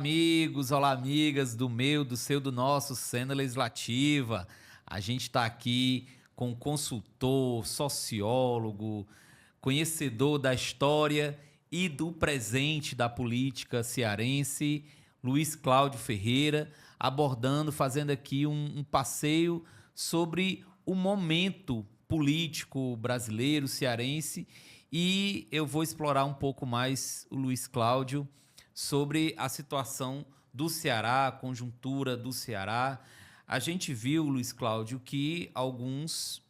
amigos, olá, amigas do meu, do seu, do nosso Cena Legislativa. A gente está aqui com um consultor, sociólogo, conhecedor da história e do presente da política cearense, Luiz Cláudio Ferreira, abordando, fazendo aqui um passeio sobre o momento político brasileiro, cearense, e eu vou explorar um pouco mais o Luiz Cláudio sobre a situação do Ceará, a conjuntura do Ceará. A gente viu, Luiz Cláudio, que alguns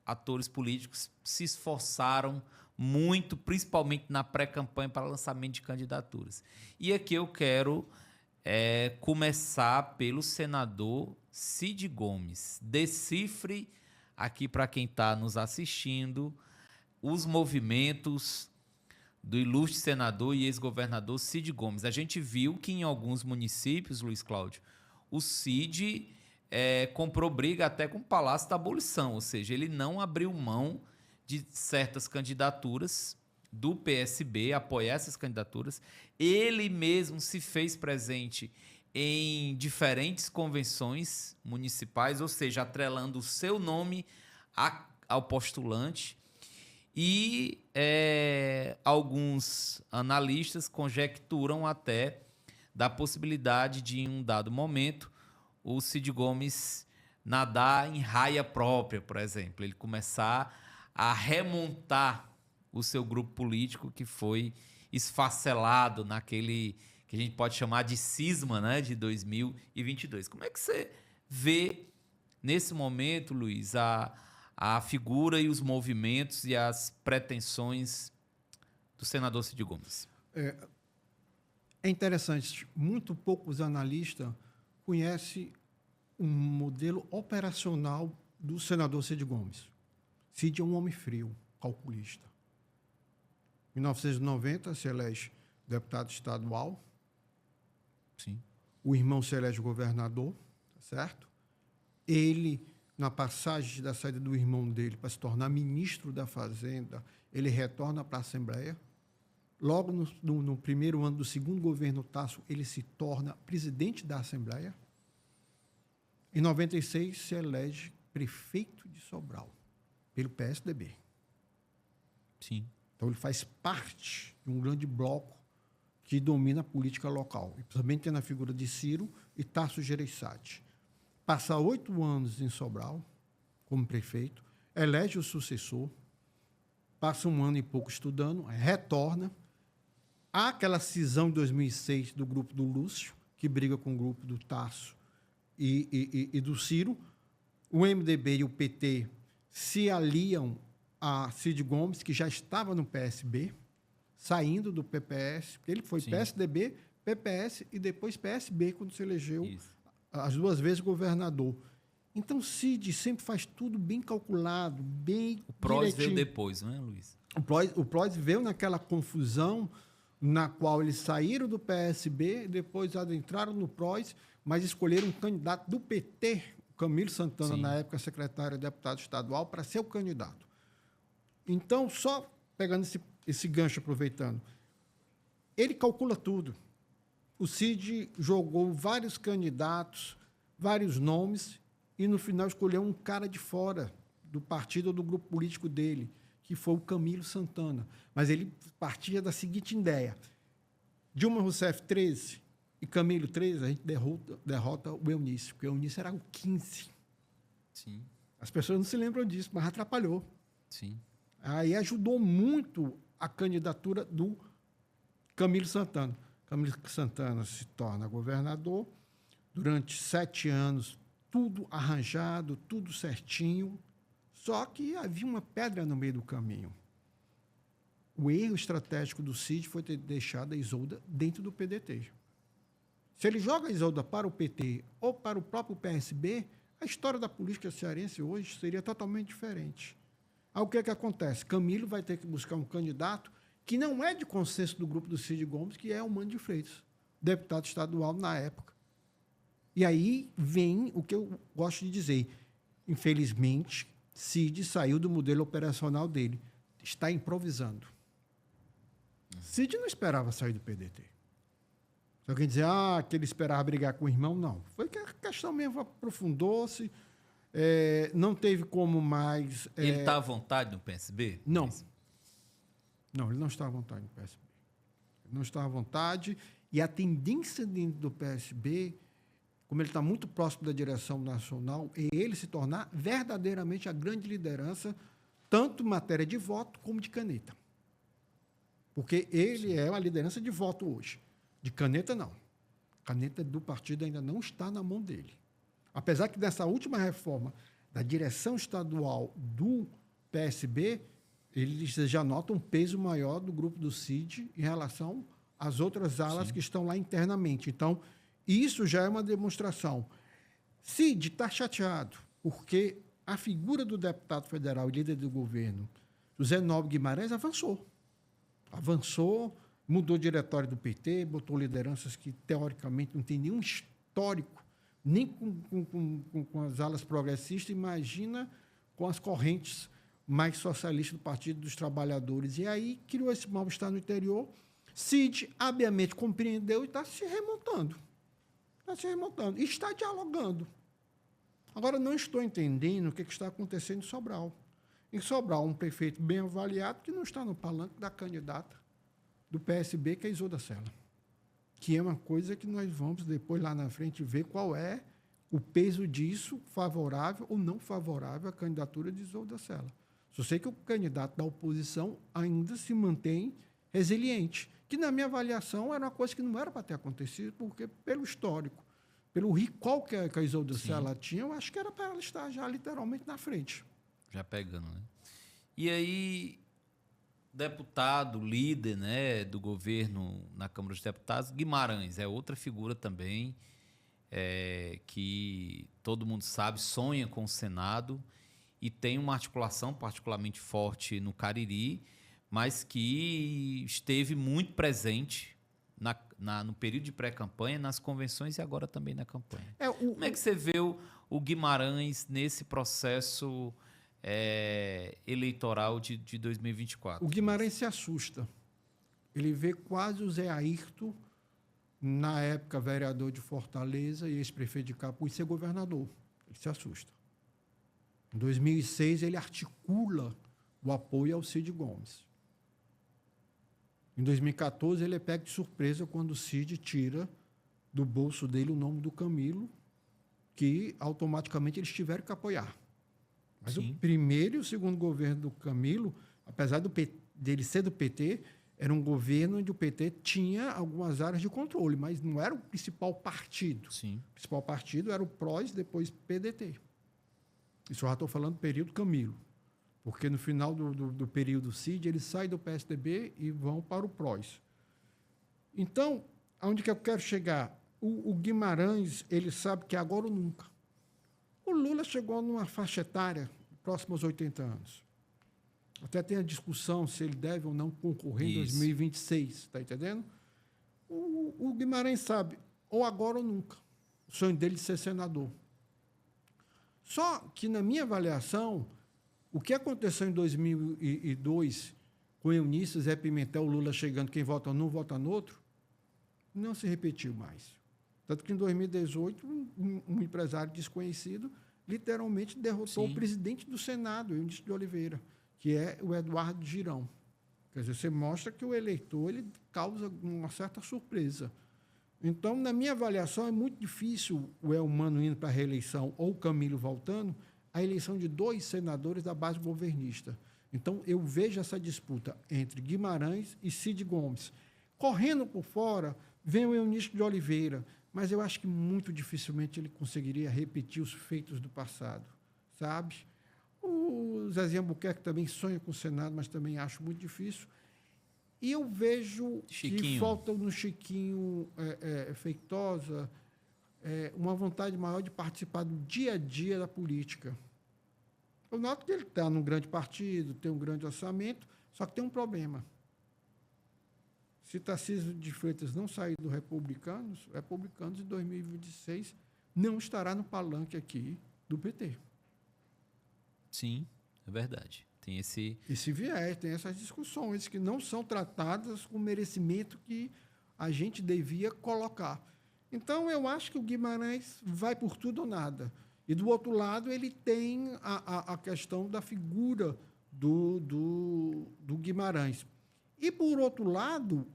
atores políticos se esforçaram muito, principalmente na pré-campanha para lançamento de candidaturas. E aqui eu quero começar pelo senador Cid Gomes. Decifre aqui para quem está nos assistindo os movimentos do ilustre senador e ex-governador Cid Gomes. A gente viu que em alguns municípios, Luiz Cláudio, o Cid comprou briga até com o Palácio da Abolição, ou seja, ele não abriu mão de certas candidaturas do PSB, apoiar essas candidaturas. Ele mesmo se fez presente em diferentes convenções municipais, ou seja, atrelando o seu nome ao postulante. E alguns analistas conjecturam até da possibilidade de, em um dado momento, o Cid Gomes nadar em raia própria, por exemplo. Ele começar a remontar o seu grupo político que foi esfacelado naquele que a gente pode chamar de cisma, né, de 2022. Como é que você vê, nesse momento, Luiz, a figura e os movimentos e as pretensões do senador Cid Gomes? É interessante, muito poucos analistas conhecem o modelo operacional do senador Cid Gomes. Cid é um homem frio, calculista. Em 1990, se elege deputado estadual. Sim. O irmão se elege governador, certo? Ele, na passagem da saída do irmão dele para se tornar ministro da Fazenda, ele retorna para a Assembleia. Logo no primeiro ano do segundo governo Tasso, ele se torna presidente da Assembleia. Em 96, se elege prefeito de Sobral, pelo PSDB. Sim. Então, ele faz parte de um grande bloco que domina a política local, e principalmente na figura de Ciro e Tasso Gereissati. Passa 8 anos em Sobral, como prefeito, elege o sucessor, passa 1 ano e pouco estudando, retorna. Há aquela cisão de 2006 do grupo do Lúcio, que briga com o grupo do Tasso e do Ciro. O MDB e o PT se aliam a Cid Gomes, que já estava no PSB, saindo do PPS. Ele foi Sim. PSDB, PPS e depois PSB, quando se elegeu as 2 vezes governador. Então, Cid sempre faz tudo bem calculado, bem O PROS direitinho. veio depois, não é, Luiz? O PROS veio naquela confusão na qual eles saíram do PSB, depois adentraram no PROS, mas escolheram um candidato do PT, Camilo Santana, Sim. na época secretário de deputado estadual, para ser o candidato. Então, só pegando esse gancho, aproveitando, ele calcula tudo. O Cid jogou vários candidatos, vários nomes, e no final escolheu um cara de fora do partido ou do grupo político dele, que foi o Camilo Santana. Mas ele partia da seguinte ideia: Dilma Rousseff 13 e Camilo 13, a gente derrota o Eunício, porque o Eunício era o 15. Sim. As pessoas não se lembram disso, mas atrapalhou. Sim. Aí ajudou muito a candidatura do Camilo Santana. Camilo Santana se torna governador. Durante 7 anos, tudo arranjado, tudo certinho. Só que havia uma pedra no meio do caminho. O erro estratégico do Cid foi ter deixado a Isolda dentro do PDT. Se ele joga a Isolda para o PT ou para o próprio PSB, a história da política cearense hoje seria totalmente diferente. Aí o que é que acontece? Camilo vai ter que buscar um candidato que não é de consenso do grupo do Cid Gomes, que é o Mano de Freitas, deputado estadual na época. E aí vem o que eu gosto de dizer. Infelizmente, Cid saiu do modelo operacional dele. Está improvisando. Cid não esperava sair do PDT. Se alguém dizer que ele esperava brigar com o irmão, não. Foi que a questão mesmo aprofundou-se, não teve como mais... Ele está à vontade no PSB? Não. Não, ele não está à vontade no PSB. Ele não está à vontade. E a tendência dentro do PSB, como ele está muito próximo da direção nacional, é ele se tornar verdadeiramente a grande liderança, tanto em matéria de voto como de caneta. Porque ele é uma liderança de voto hoje. De caneta, não. Caneta do partido ainda não está na mão dele. Apesar que nessa última reforma da direção estadual do PSB, eles já notam um peso maior do grupo do CID em relação às outras alas que estão lá internamente. Então, isso já é uma demonstração. CID está chateado, porque a figura do deputado federal e líder do governo, José Nobre Guimarães, avançou, mudou o diretório do PT, botou lideranças que, teoricamente, não tem nenhum histórico, nem com as alas progressistas, imagina com as correntes mais socialistas do Partido dos Trabalhadores. E aí criou esse mal-estar no interior. Cid, habilmente, compreendeu e está se remontando. Está se remontando. E está dialogando. Agora, não estou entendendo o que está acontecendo em Sobral. Em Sobral, um prefeito bem avaliado que não está no palanque da candidata do PSB, que é Isolda Sela. Que é uma coisa que nós vamos depois, lá na frente, ver qual é o peso disso, favorável ou não favorável à candidatura de Isolda Sela. Só sei que o candidato da oposição ainda se mantém resiliente, que, na minha avaliação, era uma coisa que não era para ter acontecido, porque, pelo histórico, pelo recall que a Isolda Sela tinha, eu acho que era para ela estar já literalmente na frente. Já pegando, né? E aí, deputado, líder, né, do governo na Câmara dos Deputados, Guimarães é outra figura também que todo mundo sabe, sonha com o Senado e tem uma articulação particularmente forte no Cariri, mas que esteve muito presente no período de pré-campanha, nas convenções e agora também na campanha. Como é que você vê o Guimarães nesse processo eleitoral de 2024? O Guimarães se assusta. Ele vê quase o Zé Ayrton, na época vereador de Fortaleza e ex-prefeito de Capuí, ser governador. Ele se assusta. Em 2006, ele articula o apoio ao Cid Gomes. Em 2014, ele é pego de surpresa quando o Cid tira do bolso dele o nome do Camilo, que automaticamente eles tiveram que apoiar. Mas o primeiro e o segundo governo do Camilo, apesar dele ser do PT, era um governo onde o PT tinha algumas áreas de controle, mas não era o principal partido. Sim. O principal partido era o PROS, depois PDT. Isso eu já estou falando do período Camilo, porque no final do período CID, eles saem do PSDB e vão para o PROS. Então, aonde que eu quero chegar? O Guimarães, ele sabe que é agora ou nunca. O Lula chegou numa faixa etária próxima aos 80 anos. Até tem a discussão se ele deve ou não concorrer em 2026, está entendendo? O Guimarães sabe, ou agora ou nunca, o sonho dele de ser senador. Só que, na minha avaliação, o que aconteceu em 2002, com Eunice, Zé Pimentel, Lula chegando, quem vota num, vota no outro, não se repetiu mais. Tanto que, em 2018, um empresário desconhecido literalmente derrotou o presidente do Senado, Eunice de Oliveira, que é o Eduardo Girão. Quer dizer, você mostra que o eleitor ele causa uma certa surpresa. Então, na minha avaliação, é muito difícil o Elmano indo para a reeleição ou o Camilo voltando, a eleição de 2 senadores da base governista. Então, eu vejo essa disputa entre Guimarães e Cid Gomes. Correndo por fora, vem o Eunice de Oliveira, mas eu acho que muito dificilmente ele conseguiria repetir os feitos do passado, sabe? O Zezinho Albuquerque também sonha com o Senado, mas também acho muito difícil. E eu vejo que falta no Chiquinho Feitosa uma vontade maior de participar do dia a dia da política. Eu noto que ele está num grande partido, tem um grande orçamento, só que tem um problema. Se Tarcísio de Freitas não sair do Republicanos em 2026 não estará no palanque aqui do PT. Sim, é verdade. Tem esse viés, tem essas discussões que não são tratadas com o merecimento que a gente devia colocar. Então, eu acho que o Guimarães vai por tudo ou nada. E, do outro lado, ele tem a questão da figura do Guimarães. E, por outro lado,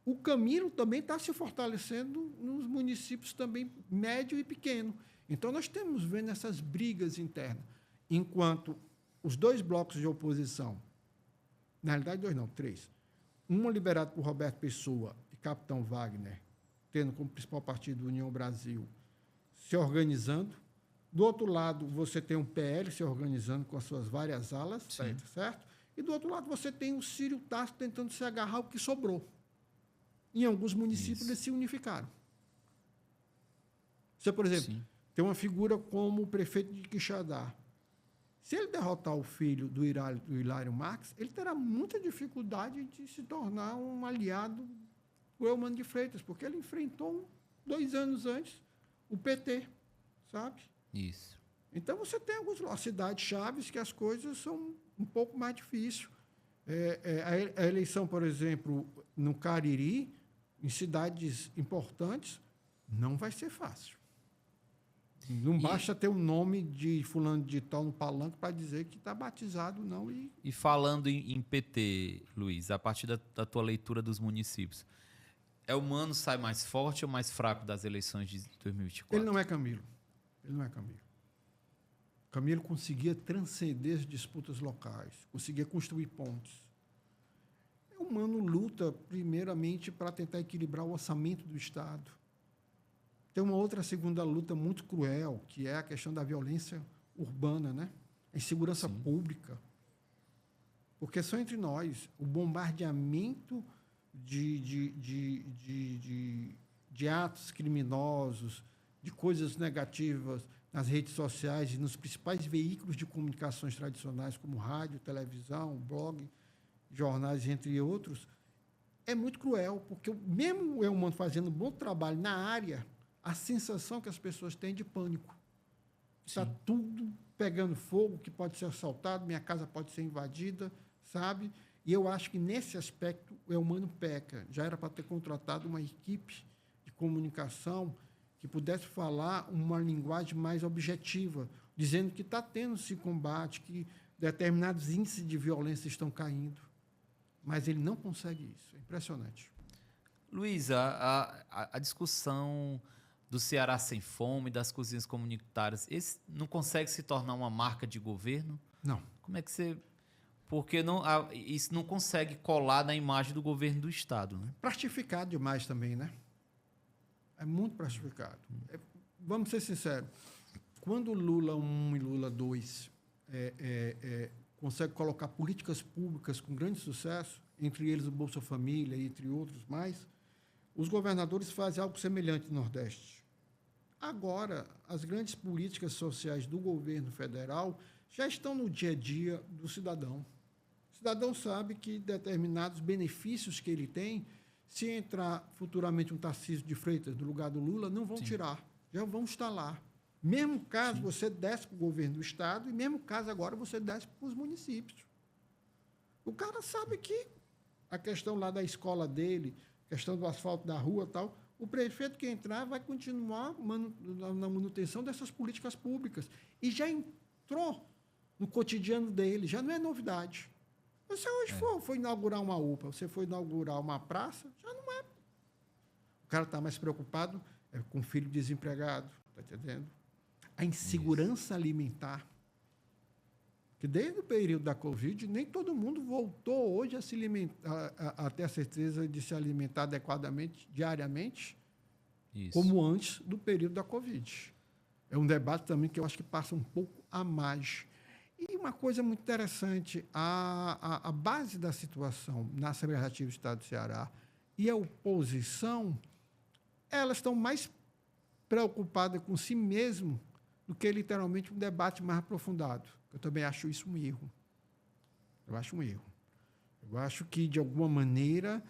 o Camilo também está se fortalecendo nos municípios também médio e pequeno. Então, nós temos vendo essas brigas internas. Enquanto os dois blocos de oposição, na realidade, dois não, três, um liderado por Roberto Pessoa e Capitão Wagner, tendo como principal partido União Brasil, se organizando. Do outro lado, você tem um PL se organizando com as suas várias alas, certo? E, do outro lado, você tem o Círio Tarso tentando se agarrar ao que sobrou. Em alguns municípios, eles se unificaram. Você, por exemplo, tem uma figura como o prefeito de Quixadá. Se ele derrotar o filho do Hilário Marques, ele terá muita dificuldade de se tornar um aliado do Eumano de Freitas, porque ele enfrentou 2 anos antes o PT, sabe? Isso. Então, você tem algumas cidades chaves que as coisas são um pouco mais difíceis. A eleição, por exemplo, no Cariri, em cidades importantes, não vai ser fácil. Não basta ter o nome de fulano de tal no palanque para dizer que está batizado, não. E falando em PT, Luiz, a partir da tua leitura dos municípios, Eumano sai mais forte ou mais fraco das eleições de 2024? Ele não é Camilo. Ele não é Camilo. Camilo conseguia transcender as disputas locais, conseguia construir pontes. Eumano luta, primeiramente, para tentar equilibrar o orçamento do Estado. Tem uma outra segunda luta muito cruel, que é a questão da violência urbana, né? A insegurança pública. Porque só entre nós, o bombardeamento de atos criminosos, de coisas negativas nas redes sociais e nos principais veículos de comunicações tradicionais, como rádio, televisão, blog, jornais, entre outros, é muito cruel, porque mesmo o Eumano fazendo um bom trabalho na área, a sensação que as pessoas têm de pânico. Está tudo pegando fogo, que pode ser assaltado, minha casa pode ser invadida, sabe? E eu acho que, nesse aspecto, o Eumano peca. Já era para ter contratado uma equipe de comunicação que pudesse falar uma linguagem mais objetiva, dizendo que está tendo esse combate, que determinados índices de violência estão caindo. Mas ele não consegue isso. É impressionante. Luiz, a discussão do Ceará sem fome, das cozinhas comunitárias, esse não consegue se tornar uma marca de governo? Não. Como é que você... Porque isso não consegue colar na imagem do governo do Estado, né? Plastificado demais também, né? É muito plastificado. Vamos ser sinceros. Quando Lula 1 e Lula 2 consegue colocar políticas públicas com grande sucesso, entre eles o Bolsa Família e entre outros mais, os governadores fazem algo semelhante no Nordeste. Agora, as grandes políticas sociais do governo federal já estão no dia a dia do cidadão. O cidadão sabe que determinados benefícios que ele tem, se entrar futuramente um Tarcísio de Freitas no lugar do Lula, não vão tirar, já vão estar lá. Mesmo caso você desce para o governo do Estado, e mesmo caso agora você desce para os municípios. O cara sabe que a questão lá da escola dele, a questão do asfalto da rua e tal, o prefeito que entrar vai continuar na manutenção dessas políticas públicas. E já entrou no cotidiano dele, já não é novidade. Você hoje foi inaugurar uma UPA, você foi inaugurar uma praça, já não é. O cara está mais preocupado com o filho desempregado, está entendendo? A insegurança alimentar. Que desde o período da Covid, nem todo mundo voltou hoje a se alimentar, a ter a certeza de se alimentar adequadamente, diariamente, como antes do período da Covid. É um debate também que eu acho que passa um pouco a mais. E uma coisa muito interessante, a base da situação na Assembleia Legislativa do Estado do Ceará e a oposição, elas estão mais preocupadas com si mesmo do que, literalmente, um debate mais aprofundado. Eu também acho isso um erro. Eu acho um erro. Eu acho que, de alguma maneira,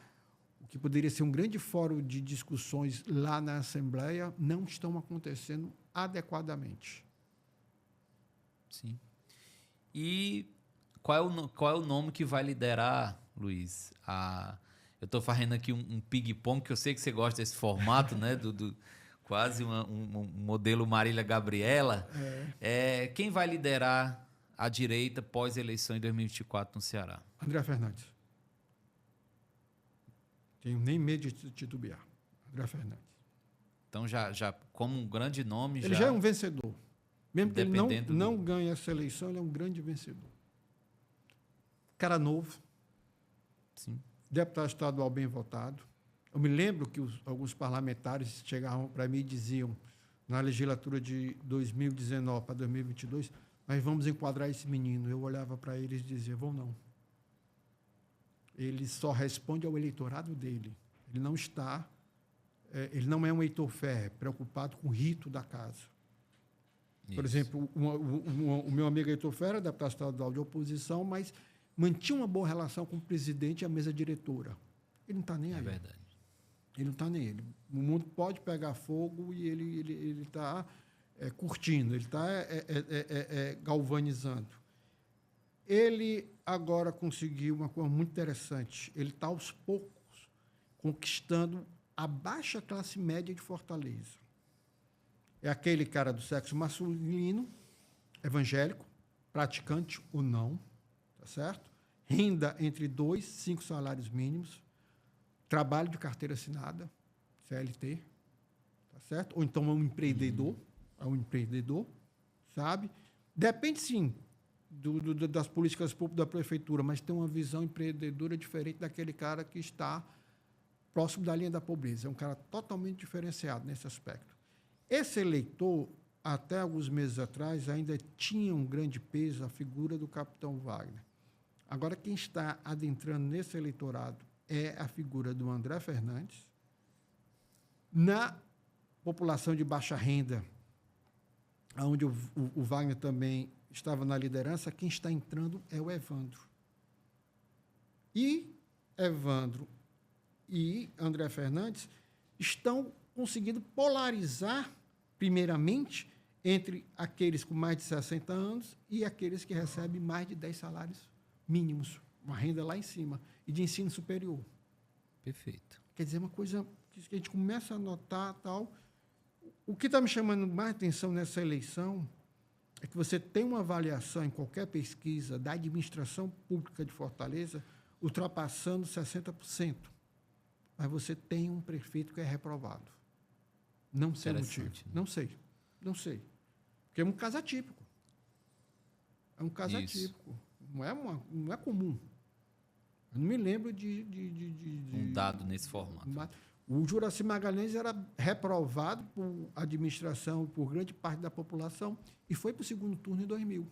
o que poderia ser um grande fórum de discussões lá na Assembleia não estão acontecendo adequadamente. Sim. E qual é o nome que vai liderar, Luiz, Eu estou fazendo aqui um ping-pong, que eu sei que você gosta desse formato, né? Quase um modelo Marília Gabriela. Quem vai liderar a direita pós-eleição em 2024 no Ceará? André Fernandes. Tenho nem medo de titubear. André Fernandes. Então, já como um grande nome... Ele já é um vencedor. Mesmo que ele não do... ganhe essa eleição, ele é um grande vencedor. Cara novo. Sim. Deputado estadual bem votado. Eu me lembro que alguns parlamentares chegavam para mim e diziam, na legislatura de 2019 para 2022, nós vamos enquadrar esse menino. Eu olhava para eles e dizia, vão não. Ele só responde ao eleitorado dele. Ele não está... ele não é um Heitor Ferrer, preocupado com o rito da casa. Isso. Por exemplo, o meu amigo Heitor Ferrer é deputado estadual de oposição, mas mantinha uma boa relação com o presidente e a mesa diretora. Ele não está nem aí. É verdade. Ele não está nem aí. O mundo pode pegar fogo e ele está curtindo, ele está galvanizando. Ele agora conseguiu uma coisa muito interessante. Ele está, aos poucos, conquistando a baixa classe média de Fortaleza. É aquele cara do sexo masculino, evangélico, praticante ou não, tá certo? Renda entre 2 e 5 salários mínimos, trabalho de carteira assinada, CLT, tá certo? Ou então é um empreendedor, sabe? Depende, sim, das políticas públicas da prefeitura, mas tem uma visão empreendedora diferente daquele cara que está próximo da linha da pobreza. É um cara totalmente diferenciado nesse aspecto. Esse eleitor, até alguns meses atrás, ainda tinha um grande peso a figura do capitão Wagner. Agora, quem está adentrando nesse eleitorado é a figura do André Fernandes. Na população de baixa renda, onde o Wagner também estava na liderança, quem está entrando é o Evandro. E Evandro e André Fernandes estão conseguindo polarizar, primeiramente, entre aqueles com mais de 60 anos e aqueles que recebem mais de 10 salários mínimos, uma renda lá em cima, e de ensino superior. Perfeito. Quer dizer, uma coisa que a gente começa a notar, tal. O que está me chamando mais atenção nessa eleição é que você tem uma avaliação em qualquer pesquisa da administração pública de Fortaleza ultrapassando 60%. Mas você tem um prefeito que é reprovado. Não sei o motivo. Né? Não sei. Porque é um caso atípico. É um caso atípico. Não é comum. Eu não me lembro de um dado nesse formato. O Juraci Magalhães era reprovado por administração, por grande parte da população, e foi para o segundo turno em 2000.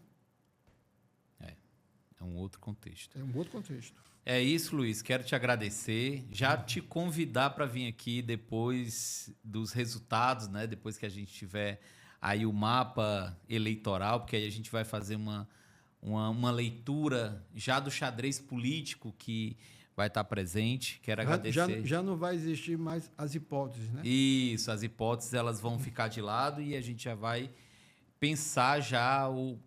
É um outro contexto. É um outro contexto. É isso, Luiz. Quero te agradecer. Já te convidar para vir aqui depois dos resultados, né? Depois que a gente tiver aí o mapa eleitoral, porque aí a gente vai fazer uma leitura já do xadrez político que vai estar presente. Quero agradecer. Já não vai existir mais as hipóteses, né? Isso, as hipóteses elas vão ficar de lado e a gente já vai pensar já o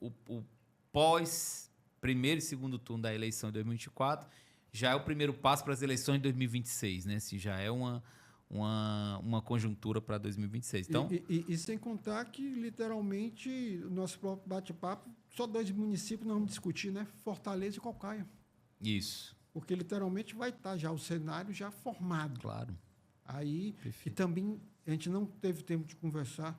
pós primeiro e segundo turno da eleição de 2024. Já é o primeiro passo para as eleições de 2026, né? Assim, já é uma conjuntura para 2026. Então, e sem contar que, literalmente, o nosso próprio bate-papo, só 2 municípios nós vamos discutir, né? Fortaleza e Caucaia. Isso. Porque, literalmente, vai estar já o cenário já formado. Claro. Aí, e também, a gente não teve tempo de conversar,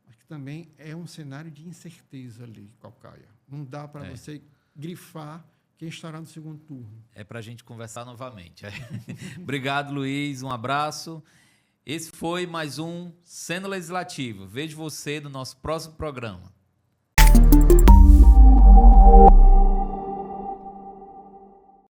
mas que também é um cenário de incerteza ali, Caucaia. Não dá para você grifar quem estará no segundo turno. É para a gente conversar novamente. Obrigado, Luiz. Um abraço. Esse foi mais um Cena Legislativa. Vejo você no nosso próximo programa.